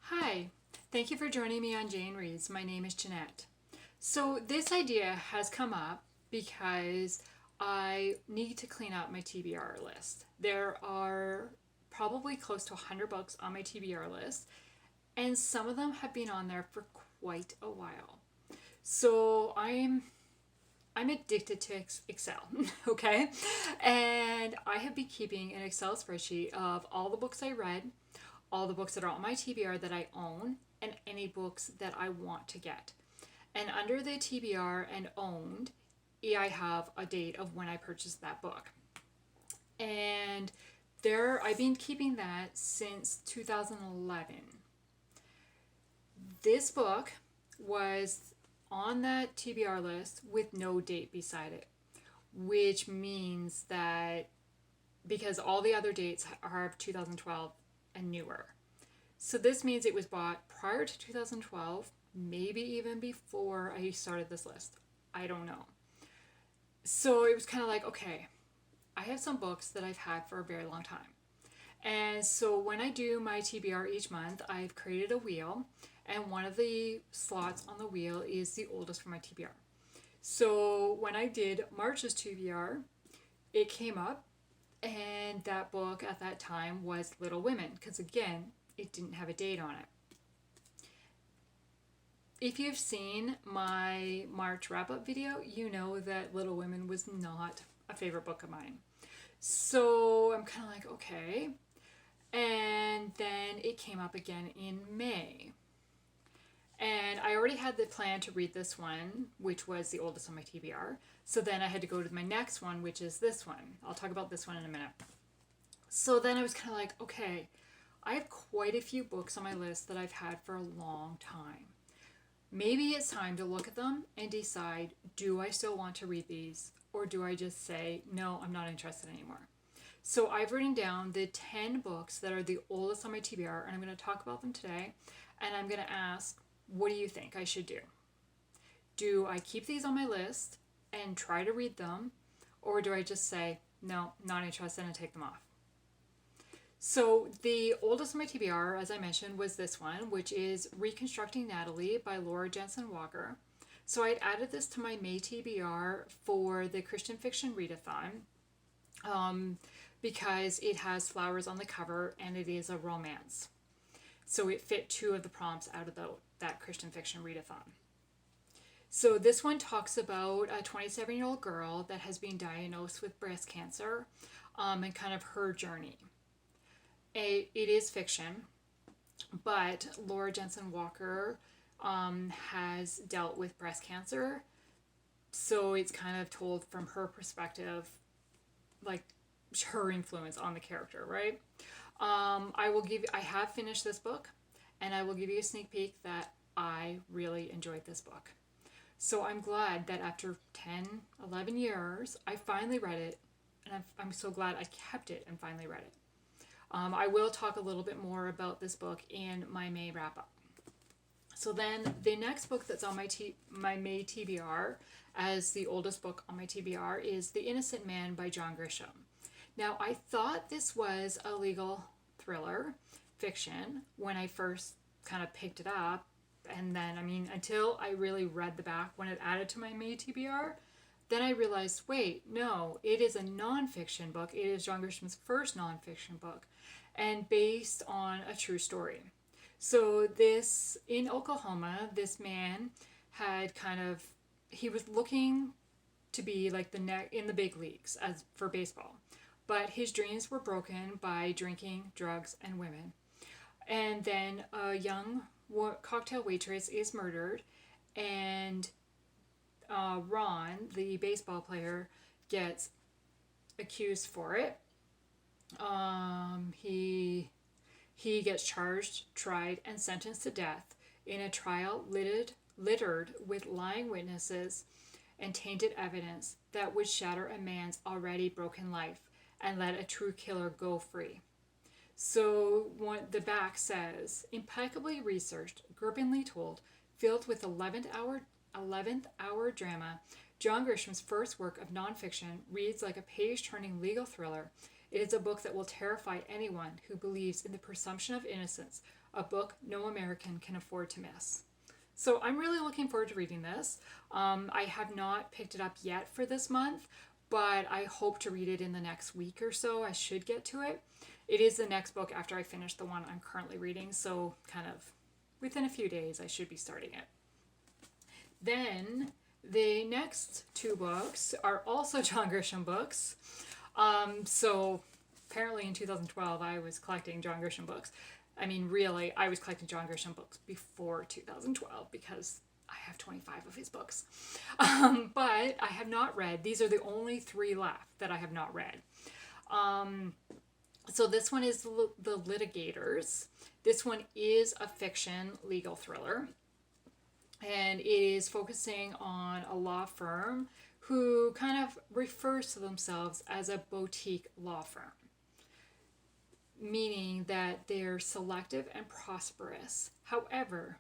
Hi, thank you for joining me on Jane Reads. My name is Jeanette. So, this idea has come up because I need to clean up my TBR list. There are probably close to 100 books on my TBR list, and some of them have been on there for quite a while. So, I'm addicted to Excel, okay? And I have been keeping an Excel spreadsheet of all the books I read, all the books that are on my TBR that I own, and any books that I want to get. And under the TBR and owned, I have a date of when I purchased that book. And I've been keeping that since 2011. This book was on that TBR list with no date beside it, which means that because all the other dates are of 2012 and newer. So this means it was bought prior to 2012, maybe even before I started this list. I don't know. So it was kind of like, okay, I have some books that I've had for a very long time. And so when I do my TBR each month, I've created a wheel, and one of the slots on the wheel is the oldest for my TBR. So when I did March's TBR, it came up, and that book at that time was Little Women, because again, it didn't have a date on it. If you've seen my March wrap-up video, you know that Little Women was not a favorite book of mine. So I'm kind of like, okay. And then it came up again in May. And I already had the plan to read this one, which was the oldest on my TBR. So then I had to go to my next one, which is this one. I'll talk about this one in a minute. So then I was kind of like, okay, I have quite a few books on my list that I've had for a long time. Maybe it's time to look at them and decide, do I still want to read these? Or do I just say, no, I'm not interested anymore? So I've written down the 10 books that are the oldest on my TBR, and I'm going to talk about them today. And I'm going to ask, what do you think I should do? Do I keep these on my list and try to read them? Or do I just say, no, not interested, and take them off? So the oldest of my TBR, as I mentioned, was this one, which is Reconstructing Natalie by Laura Jensen Walker. So I'd added this to my May TBR for the Christian Fiction Readathon because it has flowers on the cover and it is a romance. So it fit two of the prompts out of that Christian Fiction Readathon. So this one talks about a 27-year-old girl that has been diagnosed with breast cancer and kind of her journey. It is fiction, but Laura Jensen Walker has dealt with breast cancer, so it's kind of told from her perspective, like her influence on the character, right? I have finished this book, and I will give you a sneak peek that I really enjoyed this book. So I'm glad that after 10, 11 years, I finally read it, and I'm so glad I kept it and finally read it. I will talk a little bit more about this book in my May wrap-up. So then the next book that's on my May TBR as the oldest book on my TBR is The Innocent Man by John Grisham. Now, I thought this was a legal thriller fiction when I first kind of picked it up. And then, until I really read the back when it added to my May TBR, then I realized, wait, no, it is a nonfiction book. It is John Grisham's first nonfiction book and based on a true story. So in Oklahoma, this man had he was looking to be like in the big leagues for baseball. But his dreams were broken by drinking, drugs, and women. And then a young cocktail waitress is murdered, and Ron, the baseball player, gets accused for it. He gets charged, tried, and sentenced to death in a trial littered with lying witnesses and tainted evidence that would shatter a man's already broken life and let a true killer go free. So the back says, impeccably researched, grippingly told, filled with 11th hour drama, John Grisham's first work of nonfiction reads like a page-turning legal thriller. It is a book that will terrify anyone who believes in the presumption of innocence, a book no American can afford to miss. So I'm really looking forward to reading this. I have not picked it up yet for this month, but I hope to read it in the next week or so. I should get to it. It is the next book after I finish the one I'm currently reading, so kind of within a few days I should be starting it. Then the next two books are also John Grisham books. So apparently in 2012 I was collecting John Grisham books. I mean, really, I was collecting John Grisham books before 2012 because I have 25 of his books. But I have not read. These are the only 3 left that I have not read. So this one is The Litigators. This one is a fiction legal thriller. And it is focusing on a law firm who kind of refers to themselves as a boutique law firm, meaning that they're selective and prosperous. However,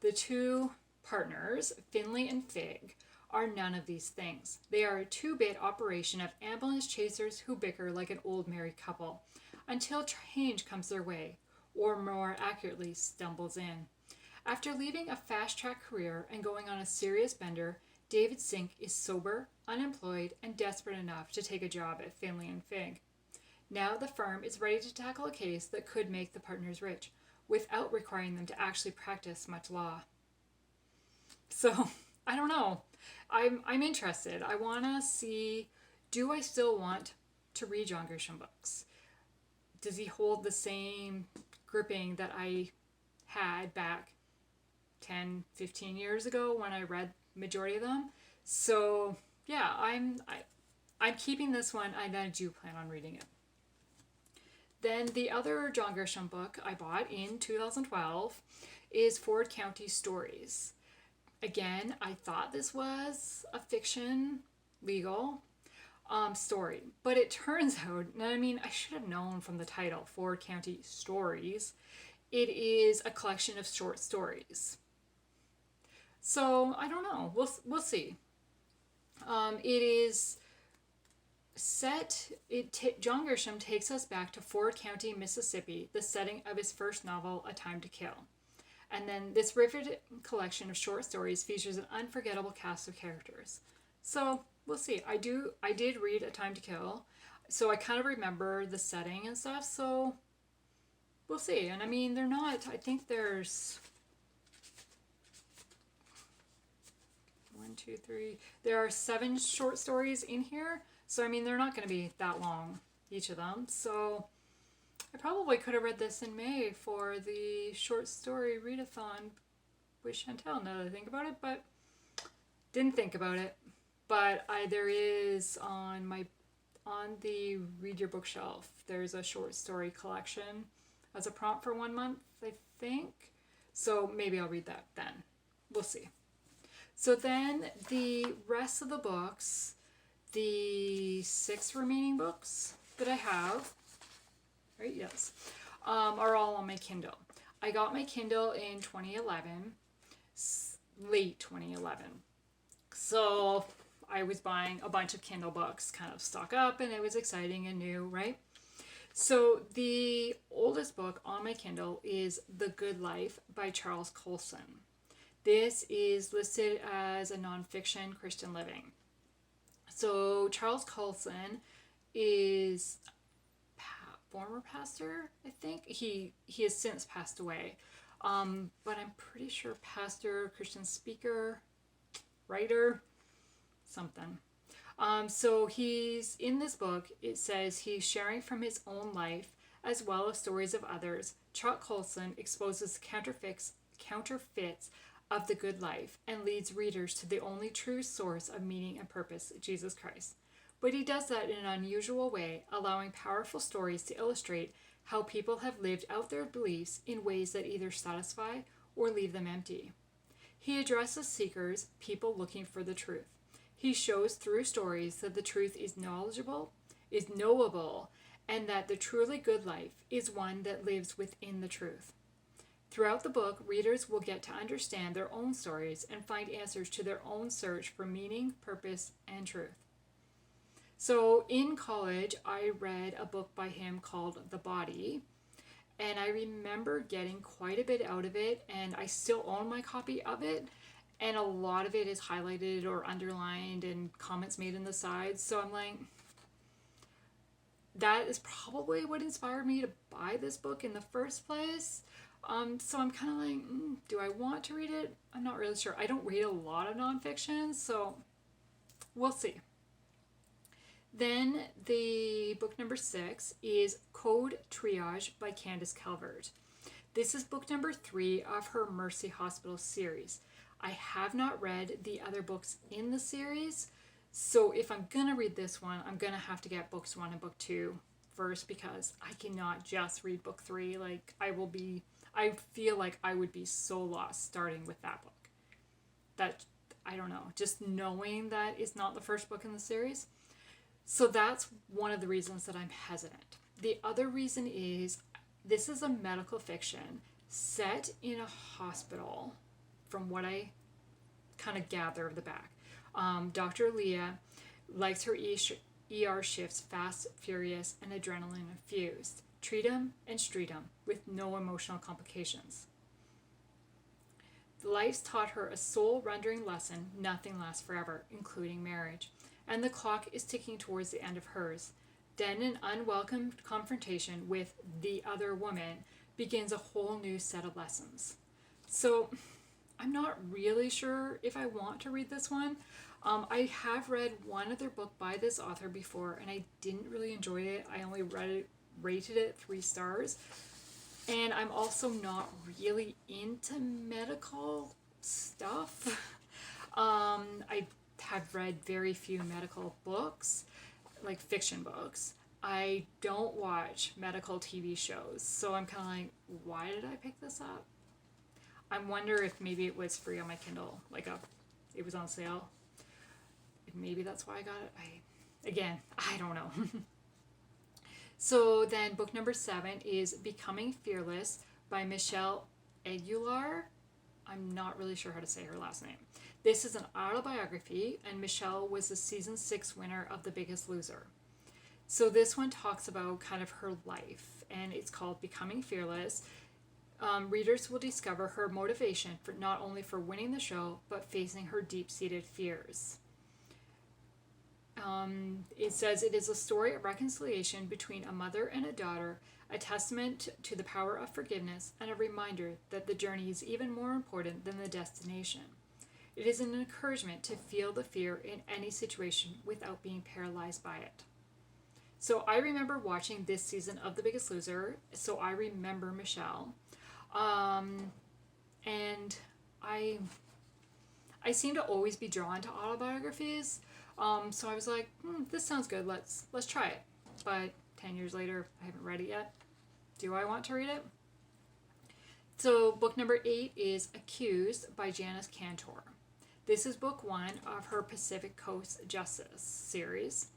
the 2 partners, Finley and Fig, are none of these things. They are a 2-bit operation of ambulance chasers who bicker like an old married couple until change comes their way, or more accurately, stumbles in. After leaving a fast-track career and going on a serious bender, David Sink is sober, unemployed, and desperate enough to take a job at Finley and Fig. Now the firm is ready to tackle a case that could make the partners rich, without requiring them to actually practice much law. So, I don't know. I'm interested. I want to see, do I still want to read John Grisham books? Does he hold the same gripping that I had back 10, 15 years ago when I read majority of them? So, yeah, I'm keeping this one, and I do plan on reading it. Then the other John Grisham book I bought in 2012 is Ford County Stories. Again, I thought this was a fiction legal story, but it turns out, and I mean, I should have known from the title, Ford County Stories, it is a collection of short stories. So, I don't know. We'll see. It is set, John Grisham takes us back to Ford County, Mississippi, the setting of his first novel, A Time to Kill. And then this riveted collection of short stories features an unforgettable cast of characters. So, we'll see. I did read A Time to Kill, so I kind of remember the setting and stuff, so we'll see. And I mean, they're not, I think there's 1, 2, 3, there are 7 short stories in here. So, I mean, they're not going to be that long, each of them. So, I probably could have read this in May for the short story readathon with Chantel, now that I think about it, but didn't think about it. But there is on the Read Your Bookshelf, there's a short story collection as a prompt for 1 month, I think. So, maybe I'll read that then. We'll see. So, then the rest of the books, the 6 remaining books that I have, right, yes, are all on my Kindle. I got my Kindle in 2011, late 2011. So I was buying a bunch of Kindle books, kind of stock up, and it was exciting and new, right? So the oldest book on my Kindle is The Good Life by Charles Colson. This is listed as a nonfiction Christian living. So Charles Colson is former pastor, I think. He has since passed away. But I'm pretty sure pastor, Christian speaker, writer, something. So he's, in this book, it says he's sharing from his own life as well as stories of others. Chuck Colson exposes counterfeits of the good life and leads readers to the only true source of meaning and purpose, Jesus Christ. But he does that in an unusual way, allowing powerful stories to illustrate how people have lived out their beliefs in ways that either satisfy or leave them empty. He addresses seekers, people looking for the truth. He shows through stories that the truth is knowledgeable, is knowable, and that the truly good life is one that lives within the truth. Throughout the book, readers will get to understand their own stories and find answers to their own search for meaning, purpose, and truth. So in college, I read a book by him called The Body, and I remember getting quite a bit out of it, and I still own my copy of it, and a lot of it is highlighted or underlined and comments made in the sides. So I'm like, that is probably what inspired me to buy this book in the first place. So I'm kind of like, do I want to read it? I'm not really sure. I don't read a lot of nonfiction, so we'll see. Then the book number 6 is Code Triage by Candace Calvert. This is book number 3 of her Mercy Hospital series. I have not read the other books in the series, so if I'm going to read this one, I'm going to have to get books 1 and book 2 first, because I cannot just read book 3. Like, I feel like I would be so lost starting with that book. That, I don't know, just knowing that it's not the first book in the series. So that's one of the reasons that I'm hesitant. The other reason is this is a medical fiction set in a hospital, from what I kind of gather of the back. Dr. Leah likes her ER shifts fast, furious, and adrenaline infused. Treat 'em and street 'em with no emotional complications. Life's taught her a soul-rendering lesson: nothing lasts forever, including marriage. And the clock is ticking towards the end of hers. Then an unwelcome confrontation with the other woman begins a whole new set of lessons. So I'm not really sure if I want to read this one. I have read one other book by this author before, and I didn't really enjoy it. I only rated it 3 stars. And I'm also not really into medical stuff. I have read very few medical books, like fiction books. I don't watch medical TV shows, so I'm kind of like, why did I pick this up? I wonder if maybe it was free on my Kindle, it was on sale. Maybe that's why I got it. I don't know. So then book number 7 is Becoming Fearless by Michelle Aguilar. I'm not really sure how to say her last name. This is an autobiography, and Michelle was the season 6 winner of The Biggest Loser. So this one talks about kind of her life, and it's called Becoming Fearless. Readers will discover her motivation for not only for winning the show, but facing her deep-seated fears. It says it is a story of reconciliation between a mother and a daughter, a testament to the power of forgiveness, and a reminder that the journey is even more important than the destination. It is an encouragement to feel the fear in any situation without being paralyzed by it. So I remember watching this season of The Biggest Loser, so I remember Michelle. And I seem to always be drawn to autobiographies. So I was like, this sounds good. Let's try it. But 10 years later, I haven't read it yet. Do I want to read it? So book number 8 is Accused by Janice Cantore. This is book 1 of her Pacific Coast Justice series.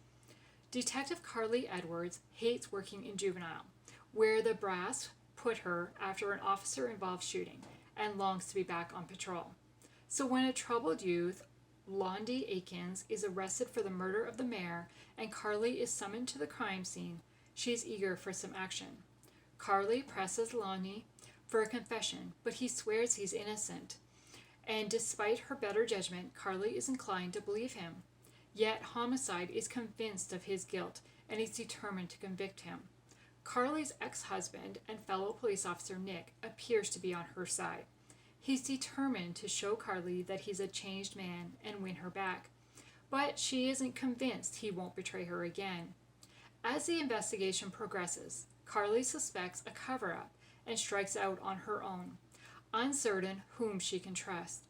Detective Carly Edwards hates working in juvenile, where the brass put her after an officer-involved shooting, and longs to be back on patrol. So when a troubled youth, Londi Akins, is arrested for the murder of the mayor and Carly is summoned to the crime scene, she is eager for some action. Carly presses Londi for a confession, but he swears he's innocent. And despite her better judgment, Carly is inclined to believe him. Yet Homicide is convinced of his guilt and is determined to convict him. Carly's ex-husband and fellow police officer Nick appears to be on her side. He's determined to show Carly that he's a changed man and win her back, but she isn't convinced he won't betray her again. As the investigation progresses, Carly suspects a cover-up and strikes out on her own, uncertain whom she can trust.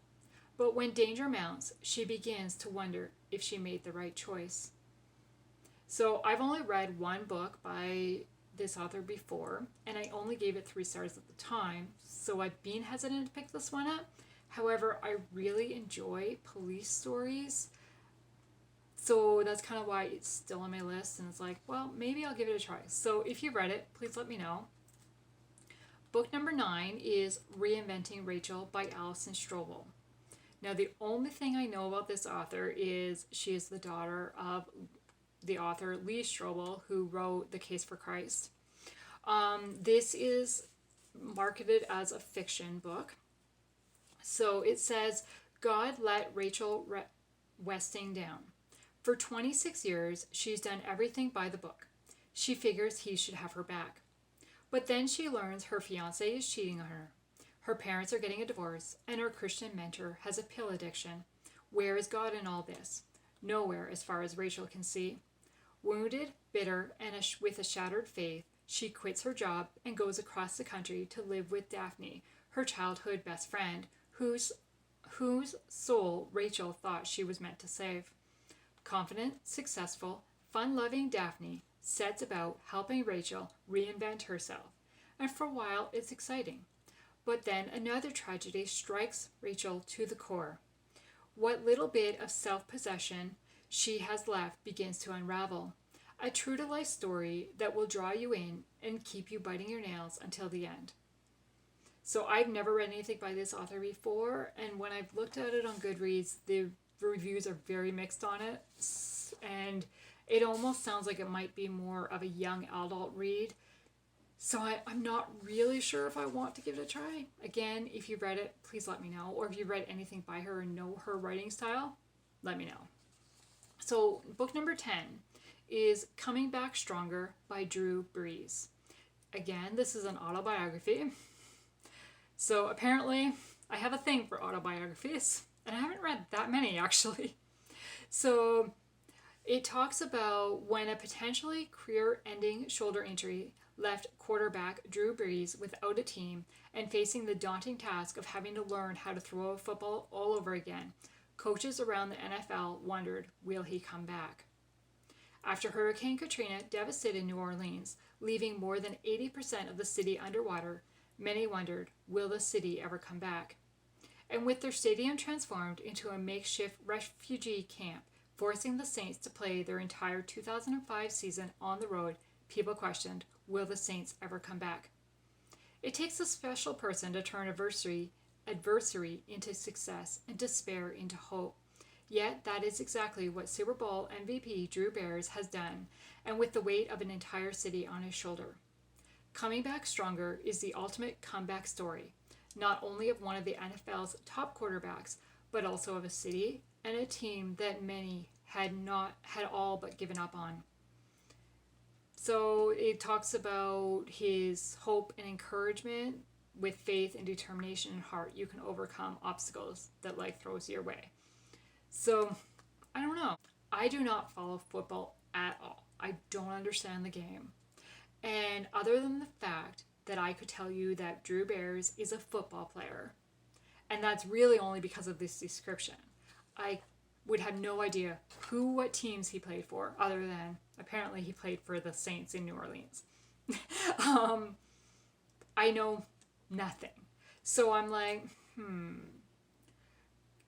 But when danger mounts, she begins to wonder if she made the right choice. So I've only read one book by this author before, and I only gave it 3 stars at the time, so I've been hesitant to pick this one up. However, I really enjoy police stories, so that's kind of why it's still on my list, and it's like, well, maybe I'll give it a try. So if you've read it, please let me know. Book number 9 is Reinventing Rachel by Alison Strobel. Now, the only thing I know about this author is she is the daughter of the author Lee Strobel, who wrote The Case for Christ. This is marketed as a fiction book. So it says, God let Rachel Westing down. For 26 years, she's done everything by the book. She figures he should have her back. But then she learns her fiance is cheating on her. Her parents are getting a divorce, and her Christian mentor has a pill addiction. Where is God in all this? Nowhere, as far as Rachel can see. Wounded, bitter, and with a shattered faith, she quits her job and goes across the country to live with Daphne, her childhood best friend, whose soul Rachel thought she was meant to save. Confident, successful, fun-loving Daphne sets about helping Rachel reinvent herself, and for a while it's exciting. But then another tragedy strikes Rachel to the core. What little bit of self-possession she has left begins to unravel. A true-to-life story that will draw you in and keep you biting your nails until the end. So I've never read anything by this author before, and when I've looked at it on Goodreads, the reviews are very mixed on it, and it almost sounds like it might be more of a young adult read. So I'm not really sure if I want to give it a try. Again, if you read it, please let me know. Or if you read anything by her and know her writing style, let me know. So book number 10 is Coming Back Stronger by Brees. Again, this is an autobiography. So apparently I have a thing for autobiographies, and I haven't read that many actually. So it talks about when a potentially career-ending shoulder injury left quarterback Brees without a team and facing the daunting task of having to learn how to throw a football all over again. Coaches around the NFL wondered, will he come back? After Hurricane Katrina devastated New Orleans, leaving more than 80% of the city underwater, many wondered, will the city ever come back? And with their stadium transformed into a makeshift refugee camp, forcing the Saints to play their entire 2005 season on the road, people questioned, will the Saints ever come back? It takes a special person to turn adversity into success and despair into hope. Yet that is exactly what Super Bowl MVP Drew Brees has done, and with the weight of an entire city on his shoulder. Coming Back Stronger is the ultimate comeback story, not only of one of the NFL's top quarterbacks, but also of a city and a team that many had all but given up on. So it talks about his hope and encouragement. With faith and determination and heart, you can overcome obstacles that life throws your way. So, I don't know. I do not follow football at all. I don't understand the game. And other than the fact that I could tell you that Drew Brees is a football player, and that's really only because of this description, I would have no idea what teams he played for, other than apparently he played for the Saints in New Orleans. I know nothing. So I'm like,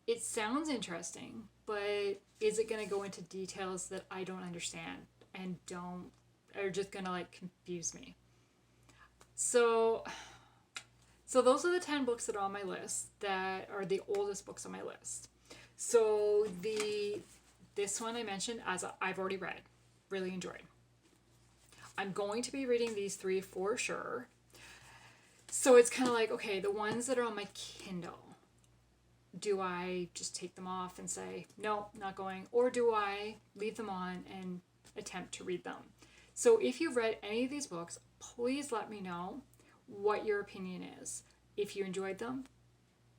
it sounds interesting, but is it going to go into details that I don't understand and are just going to like confuse me? So those are the 10 books that are on my list that are the oldest books on my list. So this one I mentioned, as I've already read, really enjoyed. I'm going to be reading these 3 for sure. So it's kind of like, okay, the ones that are on my Kindle, do I just take them off and say, no, not going? Or do I leave them on and attempt to read them? So if you've read any of these books, please let me know what your opinion is. If you enjoyed them,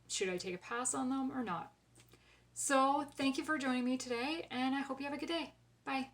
should I take a pass on them or not? So thank you for joining me today, and I hope you have a good day. Bye.